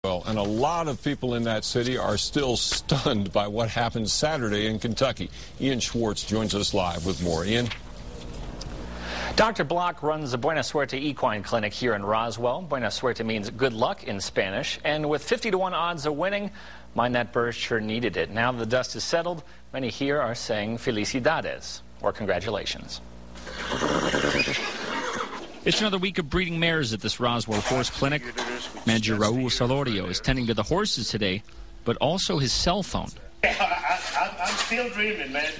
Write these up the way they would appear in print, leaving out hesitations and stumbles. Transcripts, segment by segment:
Well, and a lot of people in that city are still stunned by what happened Saturday in Kentucky. Ian Schwartz joins us live with more. Ian? Dr. Block runs the Buena Suerte Equine Clinic here in Roswell. Buena Suerte means good luck in Spanish. And with 50-to-1 odds of winning, Mind That Bird sure needed it. Now that the dust is settled, many here are saying felicidades, or congratulations. It's another week of breeding mares at this Roswell horse clinic. Manager Raul Solorio is tending to the horses today, but also his cell phone. I'm still dreaming, man.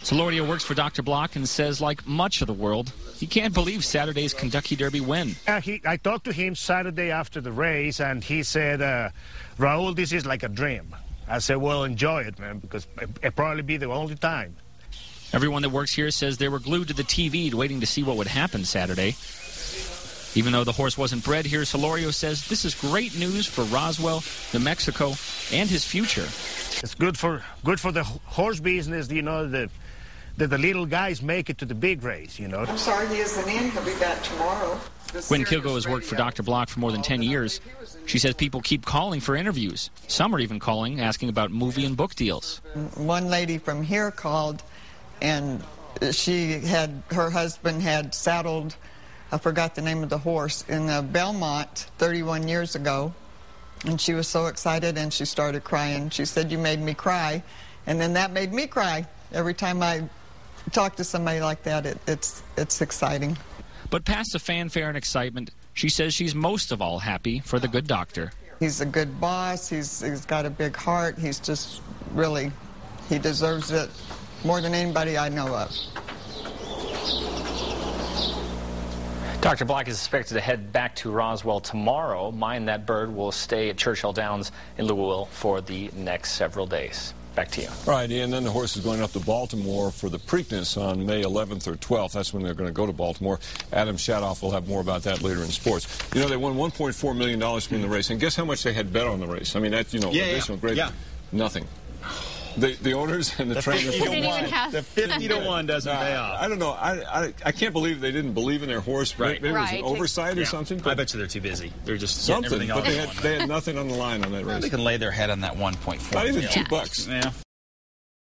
Solorio works for Dr. Block and says, like much of the world, he can't believe Saturday's Kentucky Derby win. I talked to him Saturday after the race, and he said, Raul, this is like a dream. I said, well, enjoy it, man, because it'll probably be the only time. Everyone that works here says they were glued to the TV waiting to see what would happen Saturday. Even though the horse wasn't bred here, Solorio says this is great news for Roswell, New Mexico, and his future. It's good for the horse business, you know, that the little guys make it to the big race, you know. I'm sorry he isn't in. He'll be back tomorrow. Gwen Kilgo has worked for Dr. Block for more than 10 years. She says people keep calling for interviews. Some are even calling, asking about movie and book deals. One lady from here called, and her husband had saddled, I forgot the name of the horse, in Belmont 31 years ago. And she was so excited, and she started crying. She said, "You made me cry." And then that made me cry. Every time I talk to somebody like that, it's exciting. But past the fanfare and excitement, she says she's most of all happy for the good doctor. He's a good boss. He's got a big heart. He's just really, he deserves it more than anybody I know of. Dr. Block is expected to head back to Roswell tomorrow. Mind That Bird will stay at Churchill Downs in Louisville for the next several days. Back to you. All right, Ian, then the horse is going up to Baltimore for the Preakness on May 11th or 12th. That's when they're going to go to Baltimore. Adam Shadoff will have more about that later in sports. You know, they won $1.4 million from the race, and guess how much they had bet on the race? I mean, that's, you know, additional great. Yeah. Nothing. The owners and the trainers. The 50-to-1 doesn't pay off. I don't know. I can't believe they didn't believe in their horse. Right. Maybe it was an oversight or something. I bet you they're too busy. They're just something. everything But they had nothing on the line on that race. They can lay their head on that 1.4. Not even $2. Yeah.